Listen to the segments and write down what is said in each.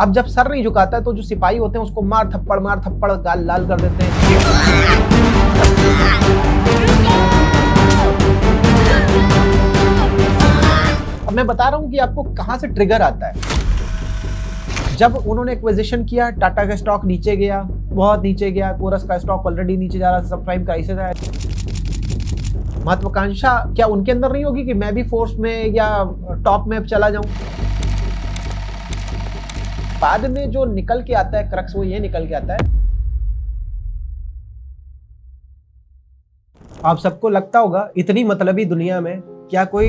अब जब सर नहीं झुकाता है तो जो सिपाही होते हैं उसको मार थप्पड़ गाल लाल कर देते हैं। अब मैं बता रहा हूं कि आपको कहां से ट्रिगर आता है। जब उन्होंने एक्विजिशन किया, टाटा का स्टॉक नीचे गया, बहुत नीचे गया, कोरस का स्टॉक ऑलरेडी नीचे जा रहा था, सब प्राइम क्राइसिस आया। महत्वाकांक्षा क्या उनके अंदर नहीं होगी कि मैं भी फोर्स में या टॉप में चला जाऊं? बाद में जो निकल के आता है क्रक्स, वो ये निकल के आता है, आप सबको लगता होगा इतनी मतलबी दुनिया में क्या कोई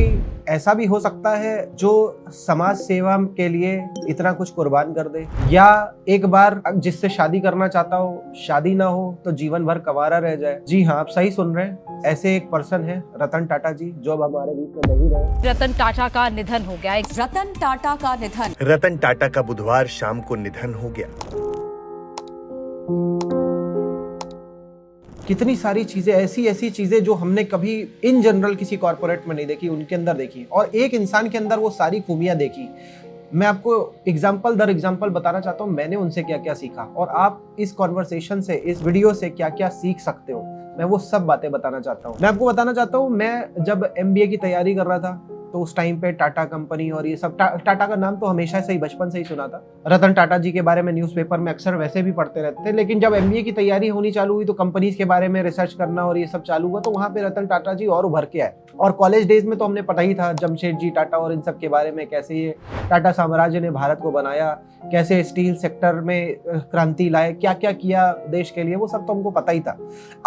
ऐसा भी हो सकता है जो समाज सेवा के लिए इतना कुछ कुर्बान कर दे, या एक बार जिससे शादी करना चाहता हो शादी ना हो तो जीवन भर कंवारा रह जाए। जी हाँ, आप सही सुन रहे हैं, ऐसे एक पर्सन है रतन टाटा जी, जो अब हमारे बीच में नहीं रहे। रतन टाटा का निधन हो गया। रतन टाटा का निधन। रतन टाटा का बुधवार शाम को निधन हो गया। कितनी सारी चीजें, ऐसी चीजें जो हमने कभी इन जनरल किसी कॉर्पोरेट में नहीं देखी, उनके अंदर देखी, और एक इंसान के अंदर वो सारी खूबियां देखी। मैं आपको एग्जाम्पल दर एग्जाम्पल बताना चाहता हूँ मैंने उनसे क्या क्या सीखा, और आप इस कॉन्वर्सेशन से, इस वीडियो से क्या क्या सीख सकते हो, मैं वो सब बातें बताना चाहता हूँ। मैं आपको बताना चाहता हूँ, मैं जब MBA की तैयारी कर रहा था तो उस टाइम पे टाटा कंपनी और ये सब, टाटा का नाम तो हमेशा से ही, बचपन से ही सुना था। रतन टाटा जी के बारे में न्यूज़पेपर में अक्सर वैसे भी पढ़ते रहते थे, लेकिन जब MBA की तैयारी होनी चालू हुई तो कंपनीज के बारे में रिसर्च करना और ये सब चालू हुआ, तो वहाँ पे रतन टाटा जी और उभर के आए। और कॉलेज डेज में तो हमने पढ़ा ही था जमशेदजी टाटा और इन सब के बारे में, कैसे ये टाटा साम्राज्य ने भारत को बनाया, कैसे स्टील सेक्टर में क्रांति लाए, क्या क्या किया देश के लिए, वो सब तो हमको पता ही था।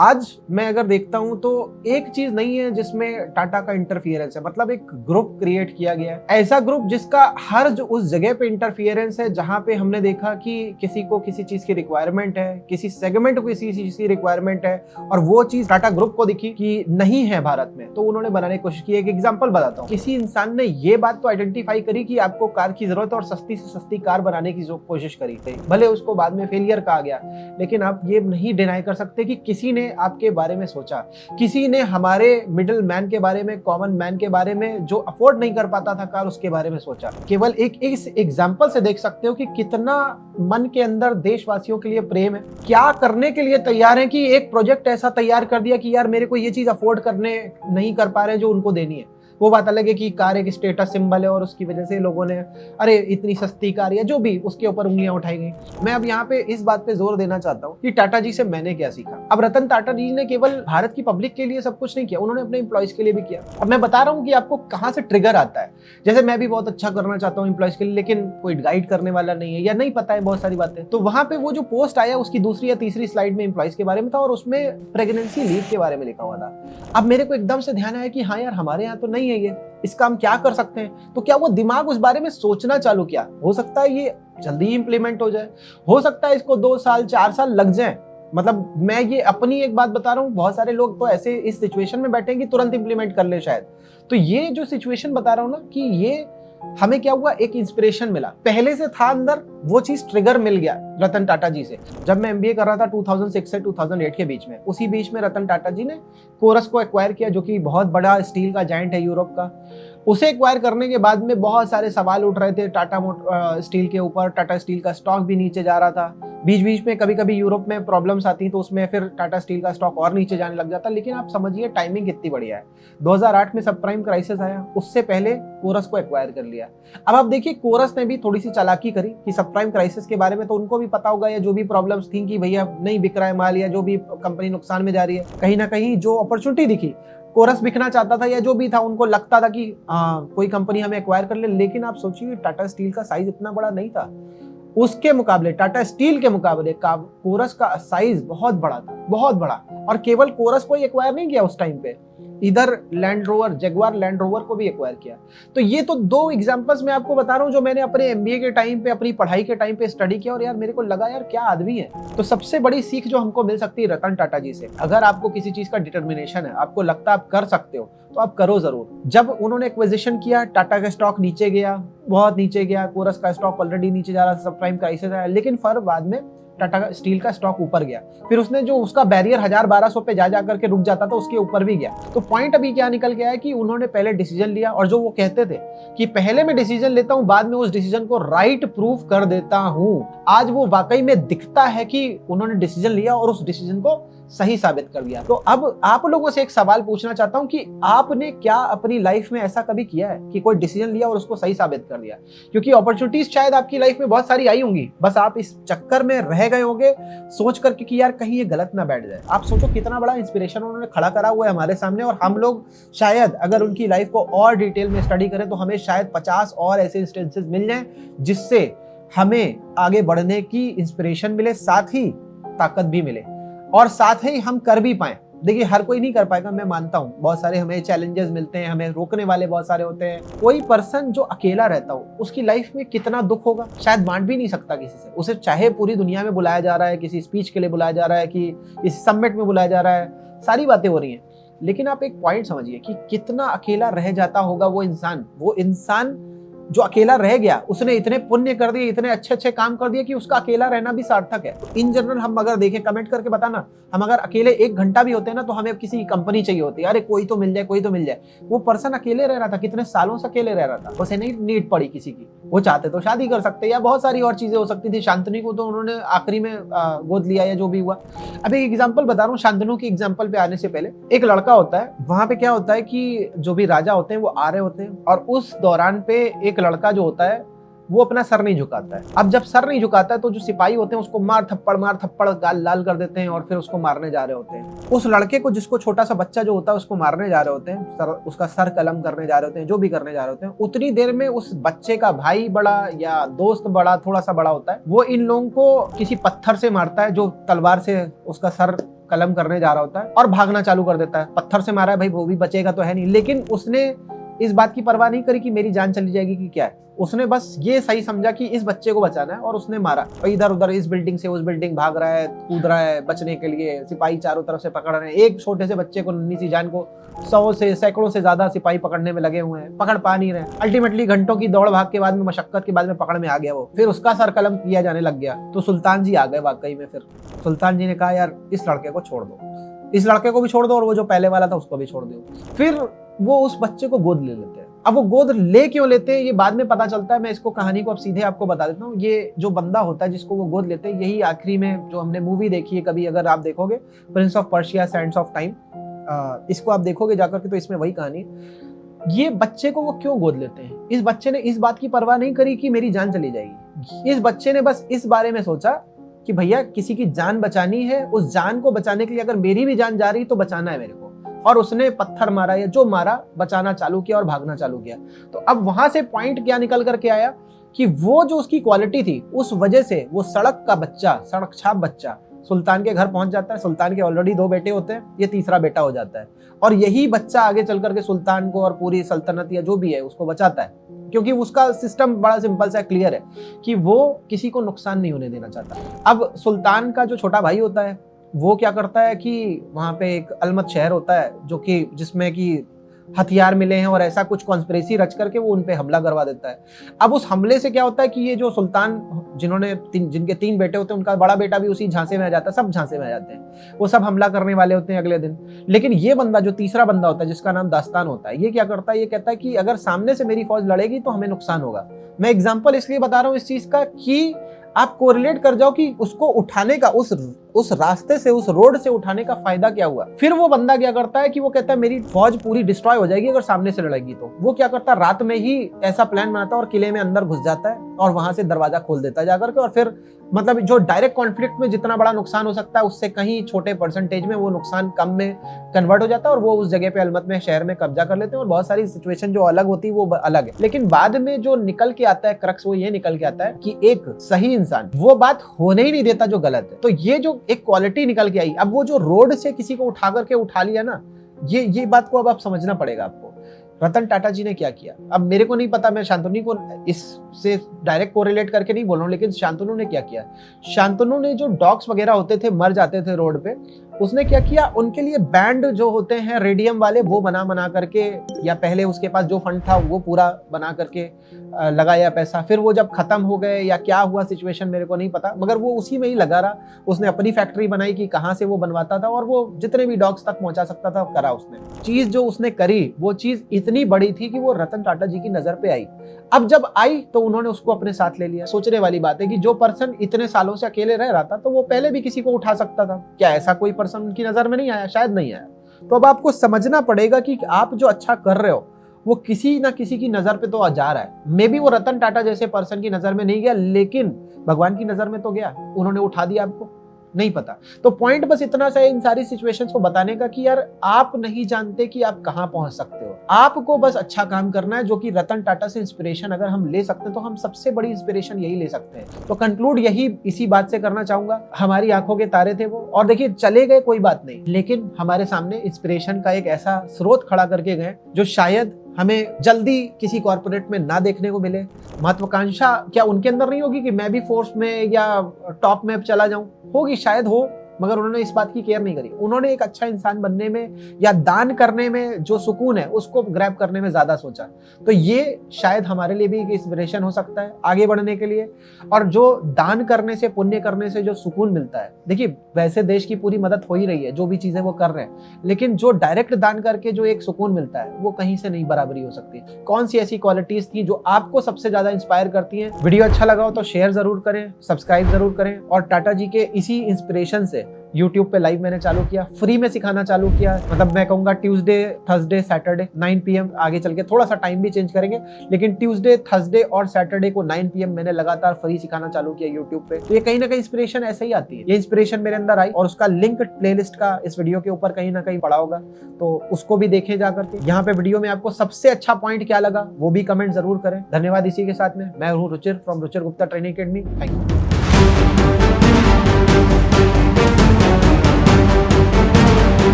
आज मैं अगर देखता हूँ तो एक चीज नहीं है जिसमें टाटा का इंटरफियरेंस है, मतलब एक ग्रुप क्रिएट किया गया है, ऐसा ग्रुप जिसका हर उस जगह पे इंटरफियरेंस है जहां पे हमने देखा कि किसी को किसी चीज की रिक्वायरमेंट है, किसी सेगमेंट को किसी चीज की रिक्वायरमेंट है, और वो चीज टाटा ग्रुप को दिखी कि नहीं है भारत में, तो उन्होंने बनाने की कोशिश की। एक एग्जांपल बताता हूँ, किसी इंसान ने ये बात तो आइडेंटिफाई करी कि आपको कार की जरूरत है और सस्ती से सस्ती कार बनाने की जो कोशिश करी थी, भले उसको बाद में फेलियर कहा गया, लेकिन आप ये नहीं डिनाई कर सकते कि किसी ने आपके बारे में सोचा, किसी ने हमारे मिडिल मैन के बारे में, कॉमन मैन के बारे में, जो अफोर्ड नहीं कर पाता था कार, उसके बारे में सोचा। केवल एक इस एग्जांपल से देख सकते हो कि कितना मन के अंदर देशवासियों के लिए प्रेम है, क्या करने के लिए तैयार है कि एक प्रोजेक्ट ऐसा तैयार कर दिया कि यार मेरे को ये चीज अफोर्ड करने नहीं कर पा रहे जो उनको देनी है। वो बात अलग है कि कार एक स्टेटस सिंबल है और उसकी वजह से लोगों ने अरे इतनी सस्ती कार या जो भी, उसके ऊपर उंगलियां उठाई गई। मैं अब यहाँ पे इस बात पे जोर देना चाहता हूँ कि टाटा जी से मैंने क्या सीखा। अब रतन टाटा जी ने केवल भारत की पब्लिक के लिए सब कुछ नहीं किया, उन्होंने अपने एम्प्लॉइज के लिए भी किया। अब मैं बता रहा हूँ कि आपको कहाँ से ट्रिगर आता है। जैसे मैं भी बहुत अच्छा करना चाहता हूँ एम्प्लॉइज के लिए, लेकिन कोई गाइड करने वाला नहीं है या नहीं पता है बहुत सारी बातें, तो वहां पे वो जो पोस्ट आया उसकी दूसरी या तीसरी स्लाइड में एम्प्लॉइज के बारे में था और उसमें प्रेगनेंसी लीव के बारे में लिखा हुआ था। अब मेरे को एकदम से ध्यान आया कि हाँ यार, हमारे यहाँ तो नहीं है ये, इसका हम क्या कर सकते हैं। तो क्या वो दिमाग उस बारे में सोचना चालू किया, हो सकता है ये जल्दी इंप्लीमेंट हो जाए, हो सकता है इसको 2 साल 4 साल लग जाए। मतलब मैं ये अपनी एक बात बता रहा हूँ, बहुत सारे लोग तो ऐसे इस सिचुएशन में बैठे हैं कि तुरंत इंप्लीमेंट कर ले शायद। तो ये जो सिचुएशन बता रहा हूँ ना, कि ये हमें क्या हुआ, एक इंस्पिरेशन मिला, पहले से था अंदर, वो चीज ट्रिगर मिल गया रतन टाटा जी से। जब मैं MBA कर रहा था 2006 से 2008 के बीच में, उसी बीच में रतन टाटा जी ने कोरस को एक्वायर किया, जो कि बहुत बड़ा स्टील का जायंट है यूरोप का। उसे एक्वायर करने के बाद में बहुत सारे सवाल उठ रहे थे टाटा स्टील के ऊपर, टाटा स्टील का स्टॉक भी नीचे जा रहा था। बीच बीच में कभी कभी यूरोप में प्रॉब्लम्स आती तो उसमें फिर टाटा स्टील का स्टॉक और नीचे जाने लग जाता। लेकिन आप समझिए टाइमिंग कितनी बढ़िया है, 2008 में सब प्राइम क्राइसिस आया, उससे पहले कोरस को एक्वायर कर लिया। अब आप देखिए, कोरस ने भी थोड़ी सी चालाकी करी कि सब प्राइम क्राइसिस के बारे में तो उनको भी पता होगा, या जो भी प्रॉब्लम्स थी कि भैया नहीं बिक रहा है माल, या जो भी कंपनी नुकसान में जा रही है, कहीं ना कहीं जो अपॉर्चुनिटी दिखी, कोरस बिकना चाहता था या जो भी था, उनको लगता था कि कोई कंपनी हमें एक्वायर कर ले। लेकिन आप सोचिए, टाटा स्टील का साइज इतना बड़ा नहीं था, उसके मुकाबले टाटा स्टील के मुकाबले कोरस का साइज बहुत बड़ा था, बहुत बड़ा। और केवल कोरस को ही एक्वायर नहीं किया उस टाइम पे, इधर land rover, Jaguar land rover को भी एक्वायर किया। तो ये तो 2 एग्जांपल्स मैं आपको बता रहा हूँ जो मैंने अपने MBA के टाइम पे, अपनी पढ़ाई के टाइम पे स्टडी किया, और यार मेरे को लगा यार क्या आदमी है। तो सबसे बड़ी सीख जो हमको मिल सकती है रतन टाटा जी से, अगर आपको किसी चीज का डिटर्मिनेशन है, आपको लगता है आप कर सकते हो, तो आप करो जरूर। जब उन्होंने एक्विजिशन किया, टाटा का स्टॉक नीचे गया, बहुत नीचे गया, कोरस का स्टॉक ऑलरेडी नीचे जा रहा था, सब प्राइम क्राइसिस आया, लेकिन फिर बाद में टाटा स्टील का स्टॉक ऊपर गया, फिर उसने जो उसका बैरियर 1000-1200 पे जा करके रुक जाता था उसके ऊपर भी गया। तो पॉइंट अभी क्या निकल गया है कि उन्होंने पहले डिसीजन लिया, और जो वो कहते थे कि पहले मैं डिसीजन लेता हूं, बाद में उस डिसीजन को राइट प्रूफ कर देता हूं, आज वो वाकई में दिखता है कि उन्होंने डिसीजन लिया और उस डिसीजन को सही साबित कर दिया। तो अब आप लोगों से एक सवाल पूछना चाहता हूं कि आपने क्या अपनी लाइफ में ऐसा कभी किया है कि कोई डिसीजन लिया और उसको सही साबित कर दिया? क्योंकि अपॉर्चुनिटीज शायद आपकी लाइफ में बहुत सारी आई होंगी, बस आप इस चक्कर में रह गए होंगे सोच करके कि यार कहीं ये गलत ना बैठ जाए। आप सोचो कितना बड़ा इंस्पिरेशन उन्होंने खड़ा करा हुआ है हमारे सामने, और हम लोग शायद अगर उनकी लाइफ को और डिटेल में स्टडी करें तो हमें शायद 50 और ऐसे इंस्टेंसेस मिल जाएं जिससे हमें आगे बढ़ने की इंस्पिरेशन मिले, साथ ही ताकत भी मिले, और साथ ही हम कर भी पाएं। देखिए हर कोई नहीं कर पाएगा, मैं मानता हूँ, बहुत सारे हमें चैलेंजेस मिलते हैं, हमें रोकने वाले बहुत सारे होते हैं। कोई पर्सन जो अकेला रहता हो उसकी लाइफ में कितना दुख होगा शायद बांट भी नहीं सकता किसी से। उसे चाहे पूरी दुनिया में बुलाया जा रहा है, किसी स्पीच के लिए बुलाया जा रहा है, कि इस समिट में बुलाया जा रहा है, सारी बातें हो रही हैं, लेकिन आप एक पॉइंट समझिए कि कितना अकेला रह जाता होगा वो इंसान जो अकेला रह गया। उसने इतने पुण्य कर दिए, इतने अच्छे अच्छे काम कर दिए कि उसका अकेला रहना भी सार्थक है। इन जनरल हम अगर देखें, कमेंट करके बताना, हम अगर अकेले 1 घंटा भी होते हैं ना तो हमें किसी कंपनी चाहिए होती है, अरे कोई तो मिल जाए, कोई तो मिल जाए। वो पर्सन अकेले रह रहा था, कितने सालों से अकेले रह रहा था, उसे नहीं नीड पड़ी किसी की। वो चाहते तो शादी कर सकते, या बहुत सारी और चीजें हो सकती थी। शांतनु को तो उन्होंने आखिरी में गोद लिया या जो भी हुआ। अब एक एग्जाम्पल बता रहा हूँ, शांतनु की एग्जाम्पल पे आने से पहले एक लड़का होता है, वहां पे क्या होता है कि जो भी राजा होते हैं वो आ रहे होते हैं, और उस दौरान पे एक लड़का जो होता है वो अपना सर नहीं झुकाता है। अब जब सर नहीं झुकाता है तो जो सिपाही होते हैं उसको मार थप्पड़ गाल लाल कर देते हैं, और फिर उसको मारने जा रहे होते हैं। उस लड़के को, जिसको छोटा सा बच्चा जो होता है उसको मारने जा रहे होते हैं, उसका सर कलम करने जा रहे होते हैं, जो भी करने जा रहे होते हैं, उतनी देर में उस बच्चे का भाई बड़ा या दोस्त बड़ा, थोड़ा सा बड़ा होता है, वो इन लोगों को किसी पत्थर से मारता है, जो तलवार से उसका सर कलम करने जा रहा होता है, और भागना चालू कर देता है। पत्थर से मारा है भाई, वो भी बचेगा तो है नहीं, लेकिन उसने इस बात की परवाह नहीं करी कि मेरी जान चली जाएगी कि क्या है। उसने बस ये सही समझा कि इस बच्चे को बचाना है, और उसने मारा। और इधर उधर इस बिल्डिंग से उस बिल्डिंग भाग रहा है, कूद रहा है बचने के लिए, सिपाही चारों तरफ से पकड़ रहे हैं। एक छोटे से बच्चे को, नन्ही सी जान को 100 से सैकड़ों से ज्यादा सिपाही पकड़ने में लगे हुए हैं, पकड़ पा नहीं रहे। अल्टीमेटली घंटों की दौड़ भाग के बाद में, मशक्कत के बाद में पकड़ में आ गया वो, फिर उसका सर कलम किया जाने लग गया। तो सुल्तान जी आ गए वाकई में। फिर सुल्तान जी ने कहा यार इस लड़के को छोड़ दो, इस लड़के को भी छोड़ दो, और वो जो पहले वाला था उसको भी छोड़ दो। फिर वो उस बच्चे को गोद ले लेते हैं। अब वो गोद ले क्यों लेते हैं ये बाद में पता चलता है। मैं इसको कहानी को अब सीधे आपको बता देता हूँ। ये जो बंदा होता है जिसको वो गोद लेते हैं, यही आखिरी में जो हमने मूवी देखी है कभी, अगर आप देखोगे, Prince of Persia Sands of time, इसको आप देखोगे जाकर के तो इसमें वही कहानी। ये बच्चे को वो क्यों गोद लेते हैं? इस बच्चे ने इस बात की परवाह नहीं करी कि मेरी जान चली जाएगी। इस बच्चे ने बस इस बारे में सोचा कि भैया किसी की जान बचानी है, उस जान को बचाने के लिए अगर मेरी भी जान जा रही तो बचाना है मेरे को। और उसने पत्थर मारा या जो मारा, बचाना चालू किया और भागना चालू किया। तो अब वहां से पॉइंट क्या निकल करके आया कि वो जो उसकी क्वालिटी थी, उस वजह से वो सड़क का बच्चा, सड़क छाप बच्चा सुल्तान के घर पहुंच जाता है। सुल्तान के ऑलरेडी 2 बेटे होते हैं, ये तीसरा बेटा हो जाता है। और यही बच्चा आगे चल करके सुल्तान को और पूरी सल्तनत या जो भी है उसको बचाता है, क्योंकि उसका सिस्टम बड़ा सिंपल सा क्लियर है कि वो किसी को नुकसान नहीं होने देना चाहता। अब सुल्तान का जो छोटा भाई होता है वो क्या करता है कि वहां पे एक अलमत शहर होता है जो कि जिसमें कि हथियार मिले हैं, और ऐसा कुछ कॉन्स्पिरेसी रच करके वो उन पे हमला करवा देता है। अब उस हमले से क्या होता है कि ये जो सुल्तान, जिनके 3 बेटे होते हैं, उनका बड़ा बेटा भी उसी झांसे में आ जाता है, सब झांसे में आ जाते हैं, वो सब हमला करने वाले होते हैं अगले दिन। लेकिन ये बंदा, जो तीसरा बंदा होता है जिसका नाम दास्तान होता है, ये क्या करता है, ये कहता है कि अगर सामने से मेरी फौज लड़ेगी तो हमें नुकसान होगा। मैं एग्जाम्पल इसलिए बता रहा हूँ इस चीज का कि आप कोरिलेट कर जाओ कि उसको उठाने का, उस रास्ते से, उस रोड से उठाने का फायदा क्या हुआ। फिर वो बंदा क्या करता है कि वो कहता है मेरी फौज पूरी डिस्ट्रॉय हो जाएगी अगर सामने से लड़ेगी। तो वो क्या करता है, रात में ही ऐसा प्लान बनाता है और किले में अंदर घुस जाता है और वहां से दरवाजा खोल देता है जाकर के। और फिर मतलब जो डायरेक्ट कॉन्फ्लिक्ट में जितना बड़ा नुकसान हो सकता है, उससे कहीं छोटे परसेंटेज में वो नुकसान कम में कन्वर्ट हो जाता है, और वो उस जगह पे अलमत में शहर में कब्जा कर लेते हैं। और बहुत सारी सिचुएशन जो अलग होती है वो अलग है, लेकिन बाद में जो निकल के आता है क्रक्स, वो ये निकल के आता है कि एक सही इंसान वो बात होने ही नहीं देता जो गलत है। तो ये जो एक क्वालिटी निकल के आई, अब वो जो रोड से किसी को उठा करके उठा लिया ना, ये बात को अब आप समझना पड़ेगा आपको। रतन टाटा जी ने क्या किया, अब मेरे को नहीं पता, मैं शांतनु को इससे डायरेक्ट कोरिलेट करके नहीं बोल रहा हूँ, लेकिन शांतनु ने क्या किया, शांतनु ने जो डॉग्स वगैरह होते थे मर जाते थे रोड पे, उसने क्या किया, उनके लिए बैंड जो होते हैं रेडियम वाले वो बना करके, या पहले उसके पास जो फंड था वो पूरा बना करके लगाया पैसा, फिर वो जब खत्म हो गए या क्या हुआ सिचुएशन मेरे को नहीं पता, मगर वो उसी में ही लगा रहा। उसने अपनी फैक्ट्री बनाई कि कहाँ से वो बनवाता था, और वो जितने भी डॉग्स तक पहुंचा सकता था करा उसने। चीज जो उसने करी वो चीज इतनी बड़ी थी कि वो रतन टाटा जी की नजर पे आई। अब जब आई तो उन्होंने उसको अपने साथ ले लिया। सोचने वाली बात है कि जो पर्सन इतने सालों से अकेले रह रहा था तो वो पहले भी किसी को उठा सकता था, क्या ऐसा कोई पर्सन उनकी नजर में नहीं आया? शायद नहीं आया। तो अब आपको समझना पड़ेगा कि आप जो अच्छा कर रहे हो वो किसी ना किसी की नजर पे तो जा रहा है। मे बी वो रतन टाटा जैसे पर्सन की नजर में नहीं गया, लेकिन भगवान की नजर में तो गया, उन्होंने उठा दिया, आपको नहीं पता। तो पॉइंट बस इतना सा है इन सारी सिचुएशंस को बताने का कि यार आप नहीं जानते कि आप कहां पहुंच सकते हो। आपको बस अच्छा काम करना है, जो कि रतन टाटा से इंस्पिरेशन अगर हम ले सकते हैं तो हम सबसे बड़ी इंस्पिरेशन यही ले सकते हैं। तो कंक्लूड यही इसी बात से करना चाहूंगा, हमारी आंखों के तारे थे वो, और देखिए चले गए कोई बात नहीं, लेकिन हमारे सामने इंस्पिरेशन का एक ऐसा स्रोत खड़ा करके गए जो शायद हमें जल्दी किसी कॉर्पोरेट में ना देखने को मिले। महत्वाकांक्षा क्या उनके अंदर नहीं होगी कि मैं भी फोर्स में या टॉप में चला जाऊं? होगी, शायद हो, मगर उन्होंने इस बात की केयर नहीं करी। उन्होंने एक अच्छा इंसान बनने में या दान करने में जो सुकून है उसको ग्रैब करने में ज्यादा सोचा। तो ये शायद हमारे लिए भी एक इंस्पिरेशन हो सकता है आगे बढ़ने के लिए। और जो दान करने से, पुण्य करने से जो सुकून मिलता है, देखिए वैसे देश की पूरी मदद हो ही रही है, जो भी चीजें वो कर रहे हैं, लेकिन जो डायरेक्ट दान करके जो एक सुकून मिलता है वो कहीं से नहीं बराबरी हो सकती। कौन सी ऐसी क्वालिटीज थी जो आपको सबसे ज्यादा इंस्पायर करती हैं? वीडियो अच्छा लगा हो तो शेयर जरूर करें, सब्सक्राइब जरूर करें। और टाटा जी के इसी इंस्पिरेशन से YouTube पे लाइव मैंने चालू किया, फ्री में सिखाना चालू किया। मतलब मैं कहूंगा ट्यूसडे, थर्सडे, सैटरडे 9 PM, आगे चल के थोड़ा सा टाइम भी चेंज करेंगे, लेकिन ट्यूसडे, थर्सडे और सैटरडे को 9 PM मैंने लगातार फ्री सिखाना चालू किया YouTube पे। तो ये कहीं ना कहीं इंस्पिरेशन ऐसे ही आती है। ये इंस्पिरेशन मेरे अंदर आई और उसका लिंक प्लेलिस्ट का इस वीडियो के ऊपर कहीं ना कहीं पड़ा होगा, तो उसको भी देखें जाकर के। यहाँ पे वीडियो में आपको सबसे अच्छा पॉइंट क्या लगा वो भी कमेंट जरूर करें। धन्यवाद। इसी के साथ में मैं हूँ Ruchir from Ruchir Gupta training academy. Thank you.